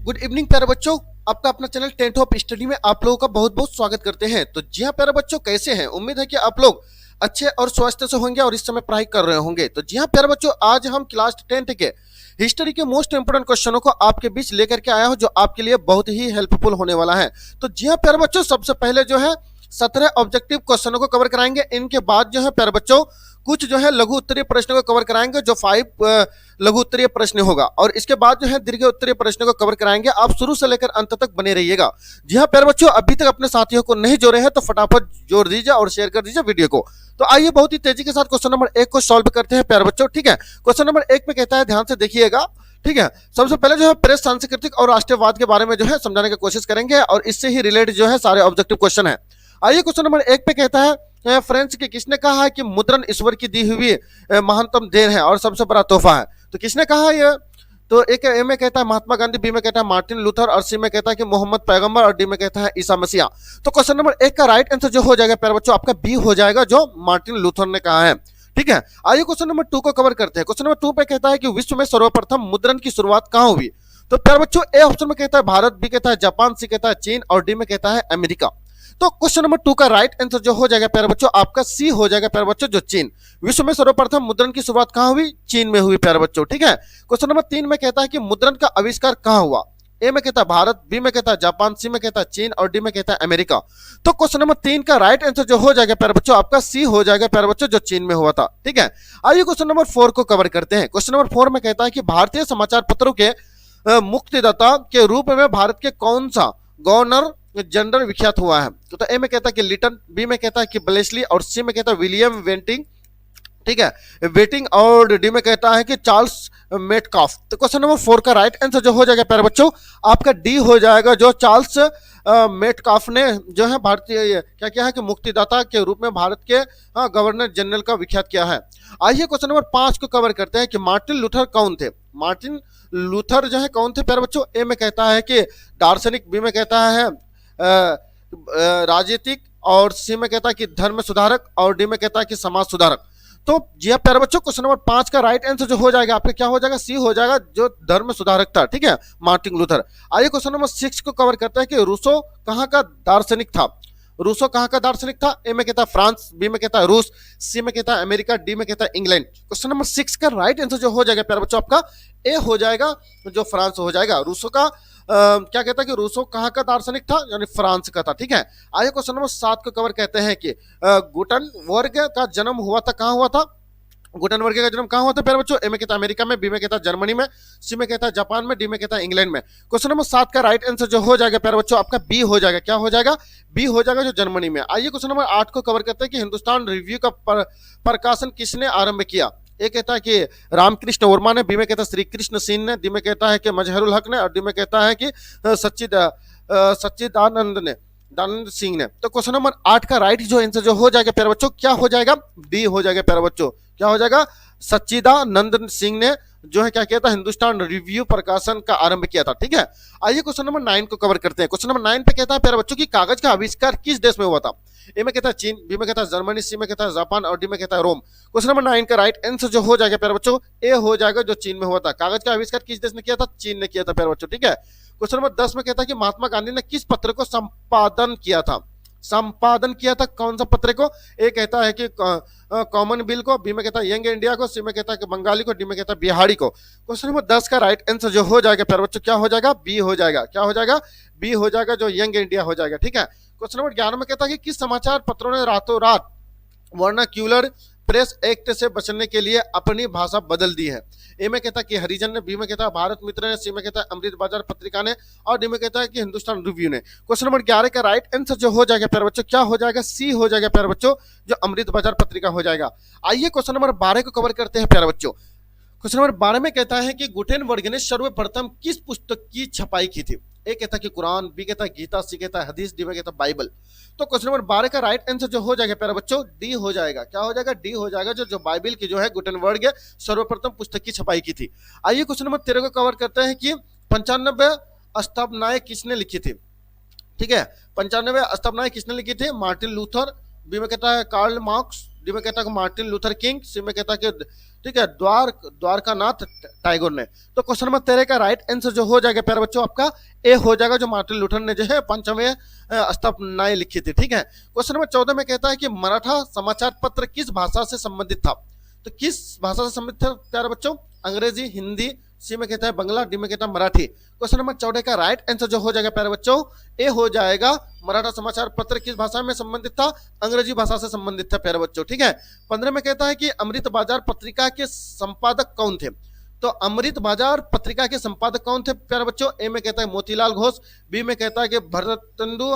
Good evening प्यारे बच्चों। आपका अपना चैनल टेंथ ऑफ स्टडी में आप लोगों का बहुत बहुत स्वागत करते हैं। तो जी हाँ प्यारे बच्चों, कैसे हैं? उम्मीद है कि आप लोग अच्छे और स्वस्थ से होंगे और इस समय पढ़ाई कर रहे होंगे। तो जी हाँ प्यारे बच्चों, आज हम क्लास 10th के हिस्ट्री के मोस्ट इंपोर्टेंट क्वेश्चनों को आपके बीच लेकर के आया हूं, जो आपके लिए बहुत ही हेल्पफुल होने वाला है। तो जी हाँ प्यारे बच्चों, सबसे पहले जो है 17 ऑब्जेक्टिव क्वेश्चनों को कवर कराएंगे। इनके बाद जो है प्यारे बच्चों कुछ जो है लघु उत्तरीय प्रश्न को कवर कराएंगे, जो 5 लघु उत्तरीय प्रश्न होगा, और इसके बाद जो है दीर्घ उत्तरीय प्रश्न को कवर कराएंगे। आप शुरू से लेकर अंत तक बने रहिएगा। जी हाँ प्यारे बच्चों, अभी तक अपने साथियों को नहीं जोड़े हैं तो फटाफट जोड़ दीजिए और शेयर कर दीजिए वीडियो को। तो आइए बहुत ही तेजी के साथ क्वेश्चन नंबर 1 को सॉल्व करते हैं प्यारे बच्चों। ठीक है, क्वेश्चन नंबर 1 में कहता है, ध्यान से देखिएगा। ठीक है, सबसे पहले जो है प्रेस सांस्कृतिक और राष्ट्रवाद के बारे में जो है समझाने की कोशिश करेंगे, और इससे ही रिलेटेड जो है सारे ऑब्जेक्टिव क्वेश्चन है। आइए क्वेश्चन नंबर 1 पे कहता है, फ्रेंच के किसने कहा है कि मुद्रण ईश्वर की दी हुई महानतम देन है और सबसे बड़ा तोहफा है? तो किसने कहा है ये? तो एक ए में कहता है महात्मा गांधी, बी में कहता है मार्टिन लूथर, और सी में कहता है कि मोहम्मद पैगंबर, और डी में कहता है ईसा मसीहा। तो क्वेश्चन नंबर 1 का राइट आंसर जो हो जाएगा प्यारे बच्चों आपका बी हो जाएगा, जो मार्टिन लूथर ने कहा है। ठीक है, आइए क्वेश्चन नंबर 2 को कवर करते हैं। क्वेश्चन नंबर 2 पे कहता है कि विश्व में सर्वप्रथम मुद्रण की शुरुआत कहां हुई? तो प्यारे बच्चों ए ऑप्शन में कहता है भारत, बी कहता है जापान, सी कहता है चीन, और डी में कहता है अमेरिका। तो क्वेश्चन नंबर 2 का राइट आंसर जो हो जाएगा प्यारे बच्चों आपका सी हो जाएगा प्यारे बच्चों, जो चीन। विश्व में सर्वप्रथम मुद्रण की शुरुआत कहां हुई? चीन में हुई प्यारे बच्चों। ठीक है, क्वेश्चन नंबर 3 में कहता है कि मुद्रण का आविष्कार कहां हुआ? ए में कहता है भारत, बी में कहता है जापान, सी में कहता है चीन, और डी में कहता है अमेरिका। तो क्वेश्चन नंबर 3 का राइट आंसर जो हो जाएगा प्यारे बच्चों आपका सी हो जाएगा प्यारे बच्चों, जो चीन में हुआ था। ठीक है, आइए क्वेश्चन नंबर 4 को कवर करते हैं। क्वेश्चन नंबर 4 में कहता है कि भारतीय समाचार पत्रों के मुक्तिदाता के रूप में भारत के कौन सा गवर्नर जनरल विख्यात हुआ है? तो ए में कहता है कि लिटन, बी में कहता है कि ब्लेसली, और सी में कहता है विलियम वेंटिंग। ठीक है, वेटिंग, और डी में कहता है कि चार्ल्स मेटकाफ। तो क्वेश्चन नंबर 4 का राइट आंसर जो हो जाएगा प्यारे बच्चों आपका डी हो जाएगा, जो चार्ल्स मेटकाफ ने जो है भारतीय क्या किया है कि मुक्तिदाता के रूप में भारत के गवर्नर जनरल का विख्यात किया है। आइए क्वेश्चन नंबर 5 को कवर करते हैं कि मार्टिन लूथर कौन थे? मार्टिन लूथर जो है कौन थे प्यारे बच्चों? ए में कहता है कि दार्शनिक, बी में कहता है राजनीतिक, और सी में कहता है कि धर्म सुधारक, और डी में कहता है कि समाज सुधारक। तो जी हाँ प्यारे बच्चों, क्वेश्चन नंबर 5 का राइट आंसर जो हो जाएगा आपका क्या हो जाएगा? सी हो जाएगा, जो धर्म सुधारक था। ठीक है, मार्टिन लूथर। आइए क्वेश्चन नंबर 6 को कवर करते हैं कि रूसो कहाँ का दार्शनिक था? रूसो कहाँ का दार्शनिक था? ए में कहता है फ्रांस, बी में कहता है रूस, सी में कहता है अमेरिका, डी में कहता है इंग्लैंड। क्वेश्चन नंबर 6 का राइट आंसर जो हो जाएगा प्यारे बच्चों आपका ए हो जाएगा, जो फ्रांस हो जाएगा। रूसो का क्या कहता है कि रूसो कहाँ का दार्शनिक था? यानी फ्रांस का था। ठीक है, आइए क्वेश्चन नंबर 7 को कवर कहते हैं कि गुटनबर्ग का जन्म हुआ था, कहाँ हुआ था? गुटनबर्ग का जन्म कहाँ हुआ था प्यारे बच्चों? ए में कहता है अमेरिका में, बी में कहता है जर्मनी में, सी में कहता है जापान में, डी में कहता है इंग्लैंड में। क्वेश्चन नंबर 7 का राइट आंसर जो हो जाएगा प्यारे बच्चों आपका बी हो जाएगा। क्या हो जाएगा? बी हो जाएगा, जो जर्मनी में। आइए क्वेश्चन नंबर 8 को कवर करते हैं कि हिंदुस्तान रिव्यू का प्रकाशन किसने आरंभ किया? ए कहता है कि रामकृष्ण वर्मा ने, बी में कहता है श्री कृष्ण सिंह ने, डी में कहता है कि मजहरुल हक ने, और डी में कहता है कि सच्चिदानंद ने, दानंद सिंह ने। तो क्वेश्चन नंबर 8 का राइट जो आंसर जो हो जाएगा प्यारे बच्चों क्या हो जाएगा? डी हो जाएगा प्यारे बच्चों। क्या हो जाएगा? सच्चिदानंद सिंह ने जो है क्या किया था? हिंदुस्तान रिव्यू प्रकाशन का आरंभ किया था। ठीक है, आइए क्वेश्चन नंबर 9 को कवर करते हैं। क्वेश्चन नंबर 9 पे कहता है प्यारे बच्चों की कागज का आविष्कार किस देश में हुआ था? ए में कहता है चीन, बी में कहता है जर्मनी, सी में कहता है जापान, और डी में कहता है रोम। क्वेश्चन नंबर 9 का राइट आंसर जो हो जाएगा प्यारे बच्चों ए हो जाएगा, जो चीन में हुआ था। कागज का आविष्कार किस देश ने किया था? चीन ने किया था प्यारे बच्चों। ठीक है, क्वेश्चन नंबर 10 में कहता है कि महात्मा गांधी ने किस पत्र को संपादन किया था? संपादन किया था कौन सा पत्र को? ए कहता है कि कॉमन बिल को, बी में कहता है यंग इंडिया को, सी में कहता है कि बंगाली को, डी में कहता है बिहारी को। क्वेश्चन नंबर 10 का राइट आंसर जो हो जाएगा प्यारे बच्चों क्या हो जाएगा? बी हो जाएगा। क्या हो जाएगा? बी हो जाएगा, जो यंग इंडिया हो जाएगा। ठीक है, क्वेश्चन नंबर 11 में कहता है कि किस समाचार पत्रों ने रातों रात वर्नाक्यूलर प्रेस एक्ट से बचने के लिए अपनी भाषा बदल दी है? ए में कहता है कि हरिजन ने, बी में कहता है भारत मित्र ने, सी में कहता है अमृत बाजार पत्रिका ने, और डी में कहता है कि हिंदुस्तान रिव्यू ने। क्वेश्चन नंबर 11 का राइट आंसर जो हो जाएगा प्यारे बच्चों क्या हो जाएगा? सी हो जाएगा प्यारे बच्चों, जो अमृत बाजार पत्रिका हो जाएगा। आइए क्वेश्चन नंबर 12 को कवर करते हैं प्यारे बच्चों। क्वेश्चन नंबर 12 में कहता है कि गुटेनबर्ग ने सर्वप्रथम किस पुस्तक की छपाई की थी? ए कहता है कि कुरान, बी कहता है गीता, सी कहता है हदीस, डी में कहता है बाइबल। तो क्वेश्चन नंबर 12 का राइट आंसर जो हो जाएगा प्यारे बच्चों डी हो जाएगा। क्या हो जाएगा? डी हो जाएगा, जो बाइबल की जो है गुटेनबर्ग सर्वप्रथम पुस्तक की छपाई की थी। आइए क्वेश्चन नंबर 13 को कवर करते हैं कि 95 अष्टभनाएं किसने लिखी थी? ठीक है, 95 अष्टभनाएं किसने लिखी थी? मार्टिन लूथर, बी में कहता है कार्ल मार्क्स, डी में कहता है मार्टिन लूथर किंग, सी में कहता है कि ठीक है द्वारकानाथ टैगोर ने। तो क्वेश्चन नंबर 13 का राइट आंसर जो हो जाएगा प्यारे बच्चों आपका ए हो जाएगा, जो मार्टिन लूथर ने जो है पंचवें स्थापनाएं लिखी थी। ठीक है, क्वेश्चन नंबर 14 में कहता है कि मराठा समाचार पत्र किस भाषा से संबंधित था। तो किस भाषा से संबंधित था प्यारे बच्चों, अंग्रेजी, हिंदी, सी में कहता है बंगला, डी में कहता है मराठी। क्वेश्चन नंबर 14 का राइट आंसर जो हो जाएगा प्यारे बच्चों ए हो जाएगा, मराठा समाचार पत्र किस भाषा में संबंधित था, अंग्रेजी भाषा से संबंधित था प्यारे बच्चों। ठीक है, 15 में कहता है कि अमृत बाजार पत्रिका के संपादक कौन थे। तो अमृत बाजार पत्रिका के संपादक कौन थे प्यारे बच्चों, ए में कहता है मोतीलाल घोष, बी में कहता है कि भरतेंदु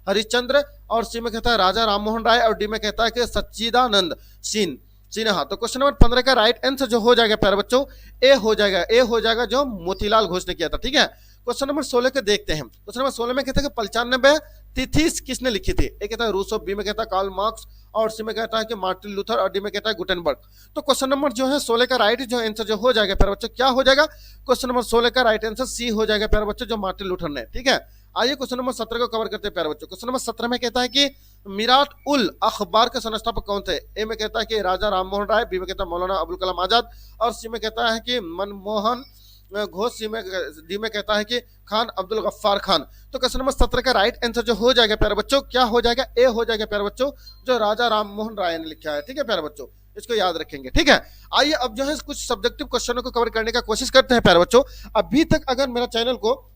हरिश्चंद्र, और सी में कहता है राजा राममोहन राय, और डी में कहता है कि सच्चिदानंद सिन्हा। तो क्वेश्चन नंबर 15 का राइट आंसर जो हो जाएगा प्यारे बच्चों ए हो जाएगा जो मोतीलाल घोष ने किया था। ठीक है, क्वेश्चन नंबर 16 के देखते हैं। क्वेश्चन नंबर 16 में कहता है कि 95 तिथि किसने लिखी थी। ए कहता है रूसो, बी में कहता है कार्ल मार्क्स, और सी में कहता है कि मार्टिन लूथर, और डी में कहता है गुटेनबर्ग। तो क्वेश्चन नंबर जो है 16 का राइट जो आंसर जो हो जाएगा प्यारे बच्चों क्या हो जाएगा, क्वेश्चन नंबर 16 का राइट आंसर सी हो जाएगा प्यारे बच्चों, जो मार्टिन लूथर ने। ठीक है, आइए क्वेश्चन नंबर 17 को कवर करते हैं प्यारे बच्चों। क्वेश्चन नंबर 17 में कहता है कि मिराट उल अखबार के संस्थापक कौन थे। ए में कहता है कि राजा राममोहन राय, बी में कहता है मौलाना अबुल कलाम आजाद, और सी में कहता है कि मनमोहन घोष, डी में कहता है कि खान अब्दुल गफ्फार खान। तो क्वेश्चन नंबर 17 का राइट आंसर जो हो जाएगा प्यारे बच्चों क्या हो जाएगा, ए हो जाएगा प्यारे बच्चों, जो राजा राममोहन राय ने लिखा है। ठीक है प्यारे बच्चों, इसको याद रखेंगे। ठीक है, आइए अब जो है कुछ सब्जेक्टिव क्वेश्चनों को कवर करने का कोशिश करते हैं प्यारे बच्चों। अभी तक अगर मेरा चैनल को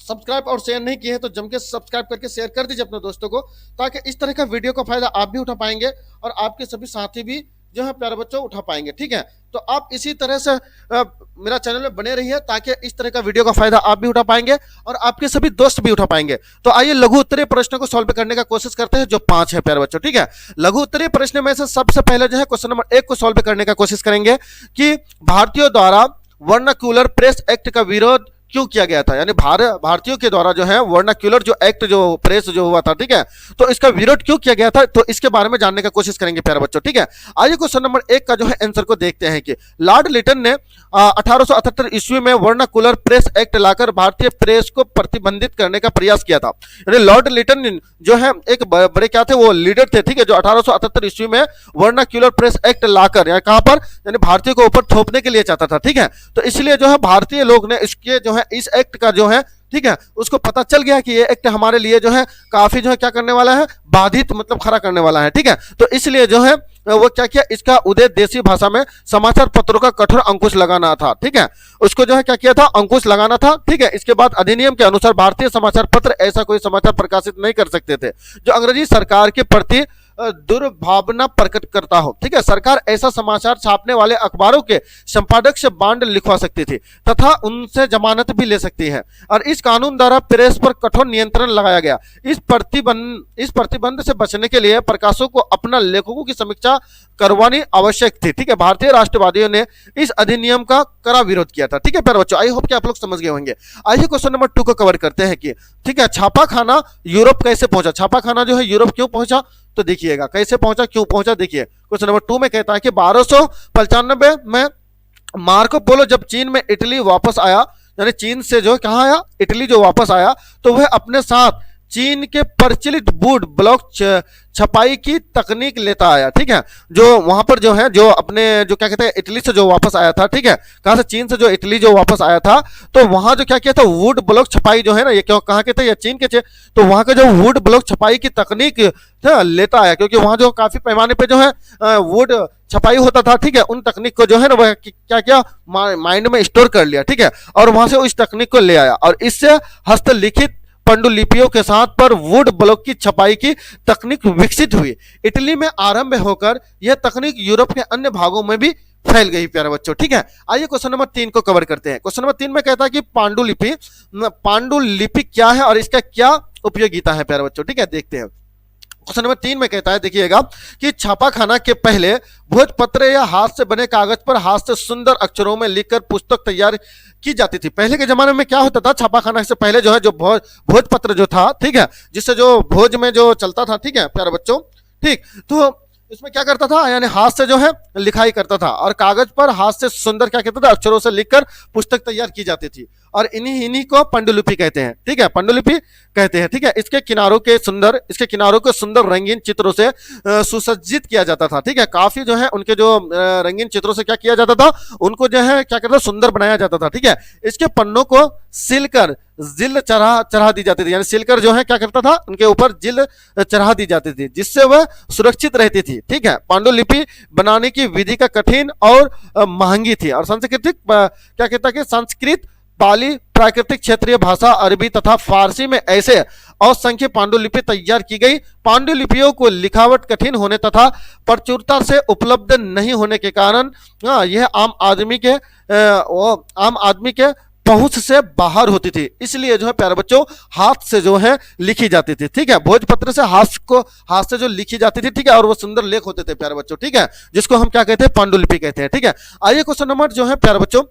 सब्सक्राइब और शेयर नहीं किए हैं तो जम के सब्सक्राइब करके शेयर कर दीजिए अपने दोस्तों को, ताकि इस तरह का वीडियो का फायदा आप भी उठा पाएंगे और आपके सभी साथी भी जो है प्यारे बच्चों उठा पाएंगे। ठीक है, तो आप इसी तरह से मेरा चैनल में बने रहिए, ताकि इस तरह का वीडियो का फायदा आप भी उठा पाएंगे और आपके सभी दोस्त भी उठा पाएंगे। तो आइए लघु उत्तरीय प्रश्नों को सॉल्व करने का कोशिश करते हैं, जो 5 है प्यारे बच्चों। ठीक है, लघु उत्तरीय प्रश्न में से सबसे पहले जो है क्वेश्चन नंबर 1 को सॉल्व करने का कोशिश करेंगे कि भारतीयों द्वारा वर्नाक्यूलर प्रेस एक्ट का विरोध क्यों किया गया था। यानी भारतीयों के द्वारा जो है वर्नाक्यूलर जो एक्ट जो प्रेस जो हुआ था, ठीक है, तो इसका विरोध क्यों किया गया था, तो इसके बारे में जानने का कोशिश करेंगे प्यारे बच्चों। ठीक है, आइए क्वेश्चन नंबर 1 का जो है आंसर को देखते हैं कि लॉर्ड लिटन ने 1878 ईस्वी में वर्नाक्यूलर प्रेस एक्ट लाकर भारतीय प्रेस को प्रतिबंधित करने का प्रयास किया था। यानी लॉर्ड लिटन जो है एक बड़े क्या थे, वो लीडर थे। ठीक है, जो 1878 ईस्वी में वर्नाक्यूलर प्रेस एक्ट लाकर यानी कहां पर, यानी भारतीयों को ऊपर थोपने के लिए चाहता था। ठीक है, तो इसलिए जो है भारतीय लोग ने इसके जो है इस एक्ट का जो है, ठीक है, उसको पता चल गया कि ये एक्ट हमारे लिए जो है काफी जो है क्या करने वाला है, बाधित मतलब खड़ा करने वाला है। ठीक है, तो इसलिए जो है वो क्या किया, इसका उद्देश्य देसी भाषा में समाचार पत्रों का कठोर अंकुश लगाना था। ठीक है, उसको जो है क्या किया था, अंकुश लगाना था। ठीक है, इसके बाद अधिनियम के अनुसार भारतीय समाचार पत्र ऐसा कोई समाचार प्रकाशित नहीं कर सकते थे जो अंग्रेजी सरकार के प्रति दुर्भावना प्रकट करता हो। ठीक है, सरकार ऐसा समाचार छापने वाले अखबारों के संपादक से बांड लिखवा सकती थी तथा उनसे जमानत भी ले सकती है, और इस कानून द्वारा प्रेस पर कठोर नियंत्रण लगाया गया। इस प्रतिबंध से बचने के लिए प्रकाशकों को अपना लेखकों की समीक्षा करवानी आवश्यक थी। ठीक है, भारतीय राष्ट्रवादियों ने इस अधिनियम का कड़ा विरोध किया था। ठीक है प्यारे बच्चों, आई होप कि आप लोग समझ गए होंगे। आइए क्वेश्चन नंबर 2 को कवर करते हैं कि ठीक है, छापाखाना यूरोप कैसे पहुंचा। छापाखाना जो है यूरोप क्यों पहुंचा, तो देखिएगा कैसे पहुंचा, क्यों पहुंचा। देखिए क्वेश्चन नंबर 2 में कहता है कि 1295 में मार्को पोलो जब चीन में इटली वापस आया, यानी चीन से जो कहां आया, इटली जो वापस आया, तो वह अपने साथ चीन के प्रचलित वुड ब्लॉक छपाई की तकनीक लेता आया। ठीक है, जो वहां पर जो है, जो अपने जो क्या कहते हैं इटली से जो वापस आया था, ठीक है, कहां से, चीन से जो इटली जो वापस आया था, तो वहां जो क्या किया था, वुड ब्लॉक छपाई जो है ना, ये क्यों कहां के थे, ये चीन के थे, तो वहां का जो वुड ब्लॉक छपाई की तकनीक लेता आया, क्योंकि वहां जो काफी पैमाने पे जो है वुड छपाई होता था। ठीक है, उन तकनीक को जो है ना वह क्या किया, माइंड में स्टोर कर लिया। ठीक है, और वहां से उस तकनीक को ले आया और इससे हस्तलिखित पांडुलिपियों के साथ पर वुड ब्लॉक की छपाई की तकनीक विकसित हुई। इटली में आरंभ होकर यह तकनीक यूरोप के अन्य भागों में भी फैल गई प्यारे बच्चों। ठीक है, आइए क्वेश्चन नंबर 3 को कवर करते हैं। क्वेश्चन नंबर 3 में कहता है कि पांडुलिपि क्या है और इसका क्या उपयोगिता है प्यारे बच्चों। ठीक है, देखते हैं। क्वेश्चन नंबर 3 में कहता है, देखिएगा कि छापाखाना के पहले भोजपत्र या हाथ से बने कागज पर हाथ से सुंदर अक्षरों में लिखकर पुस्तक तैयार की जाती थी। पहले के जमाने में क्या होता था, छापाखाना से पहले जो है जो भोजपत्र जो था, ठीक है, जिससे जो भोज में जो चलता था, ठीक है प्यारे बच्चों, ठीक, तो इसमें क्या करता था, यानी हाथ से जो है लिखाई करता था और कागज पर हाथ से सुंदर क्या कहता था, अक्षरों से लिखकर पुस्तक तैयार की जाती थी। और इन्हीं इन्हीं को पांडुलिपि कहते हैं, ठीक है, पांडुलिपि कहते हैं, ठीक है। इसके किनारों को सुंदर रंगीन चित्रों से सुसज्जित किया जाता था, ठीक है। काफी जो है उनके जो रंगीन चित्रों से क्या किया जाता था, उनको जो है क्या करता, सुंदर बनाया जाता था, ठीक है। इसके पन्नों को सिलकर जिल चढ़ा दी जाती थी, यानी सिलकर जो है क्या करता था, उनके ऊपर जिल चढ़ा दी जाती थी, जिससे वह सुरक्षित रहती थी, ठीक है। पांडुलिपि बनाने की विधि का कठिन और महंगी थी, और सांस्कृतिक क्या कहता है कि संस्कृत, पाली, प्राकृतिक क्षेत्रीय भाषा, अरबी तथा फारसी में ऐसे असंख्य पांडुलिपि तैयार की गई। पांडुलिपियों को लिखावट कठिन होने तथा प्रचुरता से उपलब्ध नहीं होने के कारण यह आम आदमी के पहुंच से बाहर होती थी, इसलिए जो है प्यारे बच्चों हाथ से जो है लिखी जाती थी, ठीक है। भोजपत्र से हाथ से जो लिखी जाती थी, ठीक है, और वो सुंदर लेख होते थे प्यारे बच्चों, ठीक है, जिसको हम क्या कहते हैं, पांडुलिपि कहते हैं, ठीक है। आइए क्वेश्चन नंबर जो है प्यारे बच्चों,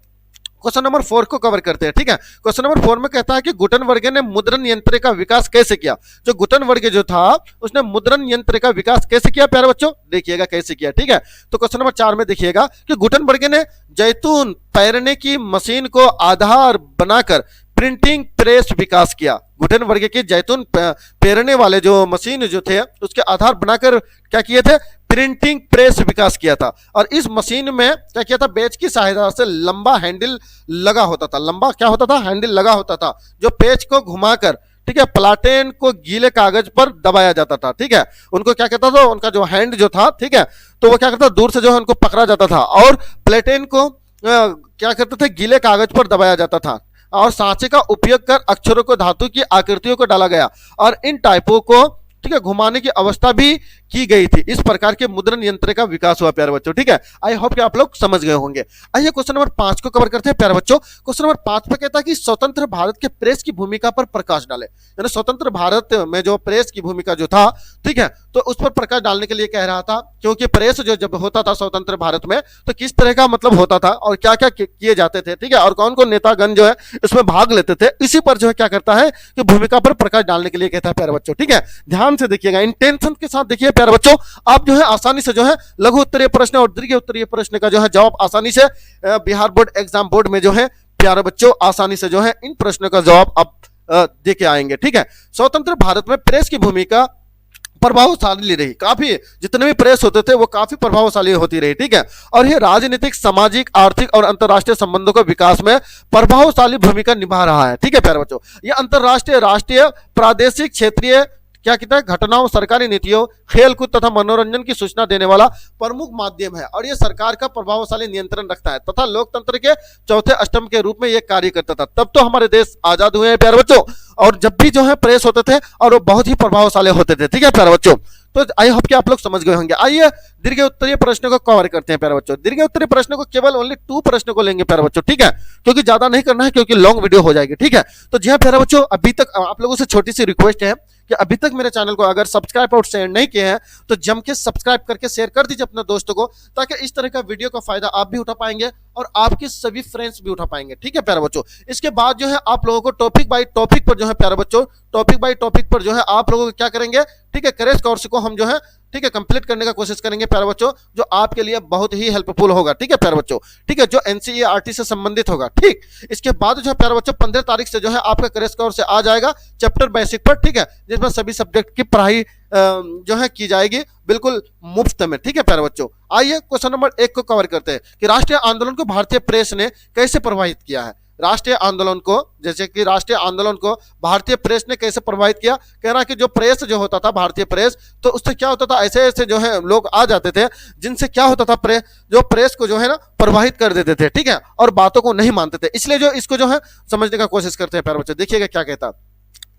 क्वेश्चन नंबर 4 को कवर करते हैं, ठीक है। क्वेश्चन नंबर 4 में कहता है कि गुटेनबर्ग ने मुद्रण यंत्र का विकास कैसे किया। जो गुटेनबर्ग जो था उसने मुद्रण यंत्र का विकास कैसे किया प्यारे बच्चों, देखिएगा कैसे किया, ठीक है। तो क्वेश्चन नंबर 4 में देखिएगा कि गुटेनबर्ग ने जैतून पैरने की मशीन को आधार बनाकर प्रिंटिंग प्रेस विकास किया। गुटेनबर्ग के जैतून पेरने वाले जो मशीन जो थे उसके आधार बनाकर क्या किए थे, प्रिंटिंग प्रेस विकास किया था। और इस मशीन में क्या किया था, बेच की सहायता से लंबा हैंडल लगा होता था, लंबा क्या होता था, हैंडल लगा होता था, जो पेच को घुमाकर, ठीक है, प्लाटेन को गीले कागज पर दबाया जाता था, ठीक है। उनको क्या कहता था, उनका जो हैंड जो था, ठीक है, तो वो क्या करता, दूर से जो है उनको पकड़ा जाता था और प्लेटेन को क्या करते थे, गीले कागज पर दबाया जाता था, और सांचे का उपयोग कर अक्षरों को धातु की आकृतियों को डाला गया और इन टाइपों को, ठीक है, घुमाने की अवस्था भी की गई थी। इस प्रकार के मुद्रण यंत्र का विकास हुआ प्यारे बच्चों, ठीक है। आई होप कि आप लोग समझ गए होंगे। आइए क्वेश्चन नंबर 5 को कवर करते हैं प्यारे बच्चों। क्वेश्चन नंबर 5 पे कहता है कि स्वतंत्र भारत के प्रेस की भूमिका पर प्रकाश डाले, यानी स्वतंत्र भारत में जो प्रेस की भूमिका जो था, ठीक है, तो उस पर प्रकाश डालने के लिए कह रहा था, क्योंकि प्रेस जो जब होता था स्वतंत्र भारत में तो किस तरह का मतलब होता था और क्या क्या किए जाते थे, ठीक है, और कौन कौन नेतागण जो है इसमें भाग लेते थे, इसी पर जो है क्या करता है कि भूमिका पर प्रकाश डालने के लिए कहता है प्यारे बच्चों, ठीक है। ध्यान से देखिएगा, इंटेंशन के साथ देखिए प्यारे बच्चों, आप जो है आसानी से जो है लघु उत्तरीय प्रश्न और दीर्घ उत्तरीय प्रश्न का जो है जवाब आसानी से बिहार बोर्ड एग्जाम बोर्ड में जो है प्यारे बच्चों आसानी से जो है इन प्रश्नों का जवाब आप दे के आएंगे, ठीक है। स्वतंत्र भारत में प्रेस की भूमिका प्रभावशाली रही, काफी जितने भी प्रेस होते थे वो काफी प्रभावशाली होती रही, ठीक है। और ये राजनीतिक, सामाजिक, आर्थिक और अंतर्राष्ट्रीय संबंधों के विकास में प्रभावशाली भूमिका निभा रहा है, ठीक है प्यारे बच्चों। ये अंतर्राष्ट्रीय, राष्ट्रीय, प्रादेशिक, क्षेत्रीय क्या कहता है, घटनाओं, सरकारी नीतियों, खेलकूद तथा मनोरंजन की सूचना देने वाला प्रमुख माध्यम है, और यह सरकार का प्रभावशाली नियंत्रण रखता है तथा लोकतंत्र के चौथे स्तंभ के रूप में यह कार्य करता था। तब तो हमारे देश आजाद हुए हैं प्यारे बच्चों, और जब भी जो है प्रेस होते थे और वो बहुत ही प्रभावशाली होते थे, ठीक है प्यारे बच्चों। तो आई होप कि आप लोग समझ गए होंगे। आइए दीर्घ उत्तरीय प्रश्न को कवर करते हैं प्यारे बच्चों। दीर्घ उत्तरीय प्रश्न को केवल ओनली 2 प्रश्न को लेंगे प्यारे बच्चों, ठीक है, क्योंकि ज्यादा नहीं करना है, क्योंकि लॉन्ग वीडियो हो जाएगी, ठीक है। तो जी हाँ प्यारे बच्चों, अभी तक आप लोगों से छोटी सी रिक्वेस्ट है कि अभी तक मेरे चैनल को अगर सब्सक्राइब और शेयर नहीं किए हैं तो जम के सब्सक्राइब करके शेयर कर दीजिए अपने दोस्तों को, ताकि इस तरह का वीडियो का फायदा आप भी उठा पाएंगे और आपके सभी फ्रेंड्स भी उठा पाएंगे, ठीक है प्यारे बच्चों। इसके बाद जो है आप लोगों को टॉपिक बाय टॉपिक पर जो है प्यारे बच्चों, टॉपिक बाय टॉपिक पर जो है आप लोगों को क्या करेंगे, ठीक है, क्रैश कोर्स को हम जो है, ठीक है, कंप्लीट करने का कोशिश करेंगे प्यारे बच्चों, जो आपके लिए बहुत ही हेल्पफुल होगा, ठीक है प्यारे बच्चों, ठीक है, जो एनसीईआरटी से संबंधित होगा, ठीक। इसके बाद जो है प्यारे बच्चों 15 तारीख से जो है आपका क्रैश कोर्स से आ जाएगा चैप्टर बेसिक पर, ठीक है, जिसमें सभी सब्जेक्ट की पढ़ाई जो है की जाएगी बिल्कुल मुफ्त में, ठीक है प्यारे बच्चों। आइए क्वेश्चन नंबर 1 को कवर करते हैं कि राष्ट्रीय आंदोलन को भारतीय प्रेस ने कैसे प्रभावित किया है। राष्ट्रीय आंदोलन को, जैसे कि राष्ट्रीय आंदोलन को भारतीय प्रेस ने कैसे प्रभावित किया, कह रहा है कि जो प्रेस जो होता था भारतीय प्रेस, तो उससे क्या होता था, ऐसे ऐसे जो है लोग आ जाते थे जिनसे क्या होता था, प्रेस को जो है ना प्रभावित कर देते थे, ठीक है, और बातों को नहीं मानते थे। इसलिए जो इसको जो है समझने का कोशिश करते हैं प्यारे बच्चों। देखिएगा क्या कहता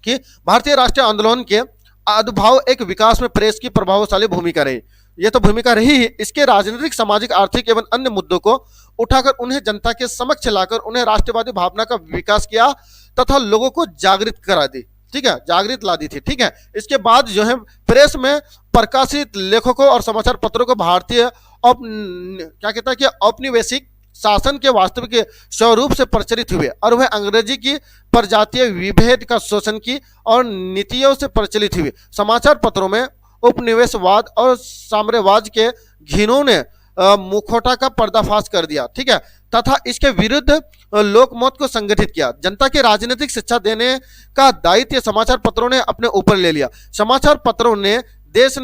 कि भारतीय राष्ट्रीय आंदोलन के आविर्भाव एक विकास में प्रेस की प्रभावशाली भूमिका रही। ये तो भूमिका रही ही, इसके राजनीतिक, सामाजिक, आर्थिक एवं अन्य मुद्दों को उठाकर उन्हें जनता के समक्ष लाकर उन्हें राष्ट्रवादी भावना का विकास किया तथा लोगों को जागृत करा दी, ठीक है, जागृत ला दी थी, ठीक है। इसके बाद जो है प्रेस में प्रकाशित लेखकों और समाचार पत्रों को भारतीय क्या कहता है कि औपनिवेशिक शासन के वास्तविक स्वरूप से प्रचलित हुए, और वह अंग्रेजी की प्रजातीय विभेद का शोषण की और नीतियों से प्रचलित हुए। समाचार पत्रों में उपनिवेशवाद और साम्राज्यवाद के घिनौने मुखौटा का पर्दाफाश कर दिया, ठीक है, तथा इसके विरुद्ध लोकमत को संगठित किया। जनता की राजनीतिक शिक्षा देने का दायित्व समाचार पत्रों ने अपने ऊपर ले लिया। समाचार पत्रों ने देश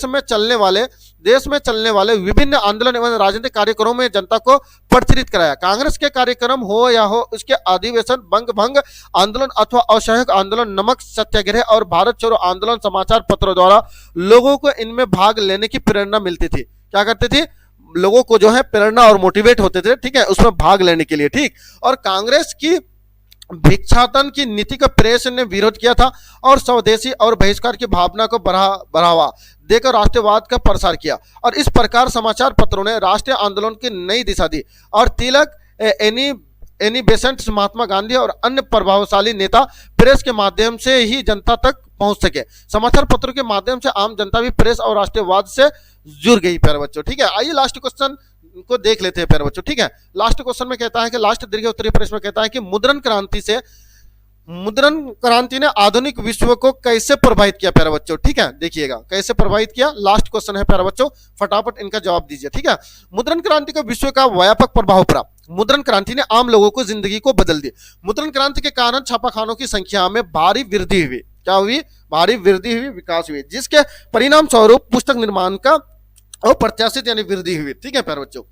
में चलने वाले विभिन्न आंदोलन एवं राजनीतिक कार्यक्रमों में जनता को प्रचलित कराया। कांग्रेस के कार्यक्रम हो या हो उसके अधिवेशन, बंग भंग आंदोलन अथवा असहयोग आंदोलन, नमक सत्याग्रह और भारत छोड़ो आंदोलन, समाचार पत्रों द्वारा लोगों को इनमें भाग लेने की प्रेरणा मिलती थी। क्या करते थे? लोगों को जो है प्रेरणा और मोटिवेट होते थे, ठीक है, उसमें भाग लेने के लिए, ठीक। और कांग्रेस की भिक्षाटन की नीति का प्रेस ने विरोध किया था और स्वदेशी और बहिष्कार की भावना को बढ़ावा देकर राष्ट्रवाद का प्रसार किया। और इस प्रकार समाचार पत्रों ने राष्ट्रीय आंदोलन की नई दिशा दी और तिलक, एनी बेसेंट, महात्मा गांधी और अन्य प्रभावशाली नेता प्रेस के माध्यम से ही जनता तक पहुंच सके। समाचार पत्रों के माध्यम से आम जनता भी प्रेस और राष्ट्रवाद से जुड़ गई प्यारे बच्चों, ठीक है। आइए लास्ट क्वेश्चन को देख लेते हैं प्यारे बच्चों, ठीक है। लास्ट क्वेश्चन में कहता है कि लास्ट दीर्घ उत्तरीय प्रश्न में कहता है कि मुद्रण क्रांति ने आधुनिक विश्व को कैसे प्रभावित किया प्यारे बच्चों, ठीक है। देखिएगा कैसे प्रभावित किया, लास्ट क्वेश्चन है प्यारे बच्चों, फटाफट इनका जवाब दीजिए, ठीक है। मुद्रण क्रांति का विश्व का व्यापक प्रभाव पड़ा। मुद्रण क्रांति ने आम लोगों को जिंदगी को बदल दी। मुद्रण क्रांति के कारण छापाखानों की संख्या में भारी वृद्धि हुई। क्या हुई? भारी वृद्धि हुई, विकास हुई, जिसके परिणाम स्वरूप पुस्तक निर्माण का अप्रत्याशित यानी वृद्धि हुई, ठीक है प्यारे बच्चों।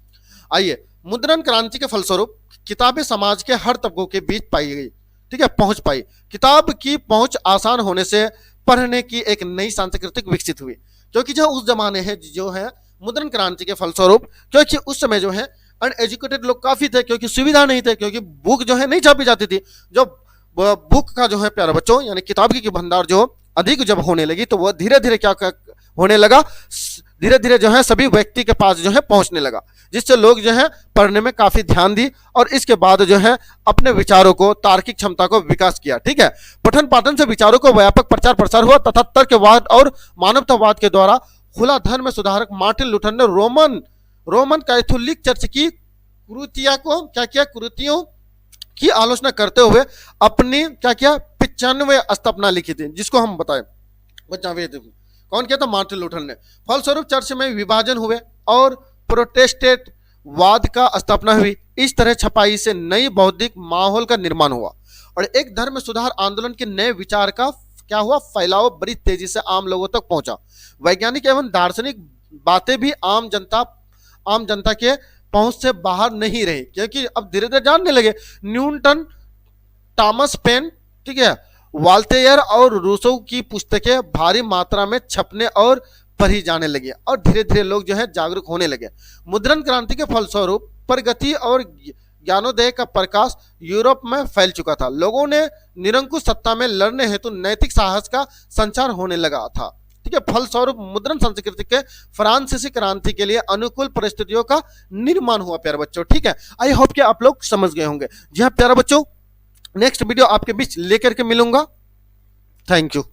आइए, मुद्रण क्रांति के फलस्वरूप किताबें समाज के हर तबकों के बीच पाई गई, ठीक है, पहुंच पाई। किताब की पहुंच आसान होने से पढ़ने की एक नई सांस्कृतिक विकसित हुई, क्योंकि जो उस जमाने है जो है मुद्रण क्रांति के फलस्वरूप, क्योंकि उस समय जो है अनएजुकेटेड लोग काफी थे, क्योंकि सुविधा नहीं थे, क्योंकि बुक जो है नहीं छापी जाती थी। जो बुक का जो है प्यारे बच्चों यानी किताब की भंडार जो अधिक जब होने लगी तो वह धीरे धीरे क्या होने लगा, धीरे धीरे जो है सभी व्यक्ति के पास जो है पहुंचने लगा, जिससे लोग जो है पढ़ने में काफी ध्यान दी और इसके बाद जो है अपने विचारों को, तार्किक क्षमता को विकास किया, ठीक है। पठन पाठन से विचारों को व्यापक प्रचार प्रसार हुआ तथा तर्कवाद और मानवतावाद के द्वारा खुला धर्म सुधारक मार्टिन लूथर ने रोमन कैथोलिक चर्च की कुरीतियों को क्या किया, कुरीतियों की आलोचना करते हुए अपनी क्या किया, 95 स्थापना लिखी थी, जिसको हम बताए 95। कौन किया था? मार्टिन लूथर ने। फलस्वरूप चर्च में विभाजन हुए और प्रोटेस्टेंट वाद का स्थापना हुई। इस तरह छपाई से नई बौद्धिक माहौल का निर्माण हुआ और एक धर्म सुधार आंदोलन के नए विचार का क्या हुआ, फैलाव बड़ी तेजी से आम लोगों तक पहुंचा। वैज्ञानिक एवं दार्शनिक बातें भी आम जनता के पहुंच से बाहर नहीं रही, क्योंकि अब धीरे धीरे जानने लगे। न्यूटन, थॉमस पेन, ठीक है, वाल्तेयर और रूसो की पुस्तकें भारी मात्रा में छपने और पढ़ी जाने लगी और धीरे धीरे लोग जो है जागरूक होने लगे। मुद्रण क्रांति के फलस्वरूप प्रगति और ज्ञानोदय का प्रकाश यूरोप में फैल चुका था। लोगों ने निरंकुश सत्ता में लड़ने हेतु नैतिक साहस का संचार होने लगा था, ठीक है। फलस्वरूप मुद्रण संस्कृति के फ्रांसीसी क्रांति के लिए अनुकूल परिस्थितियों का निर्माण हुआ प्यारे बच्चों, ठीक है। आई होप कि आप लोग समझ गए होंगे। जी हाँ प्यारे बच्चों, नेक्स्ट वीडियो आपके बीच लेकर के मिलूंगा। Thank you.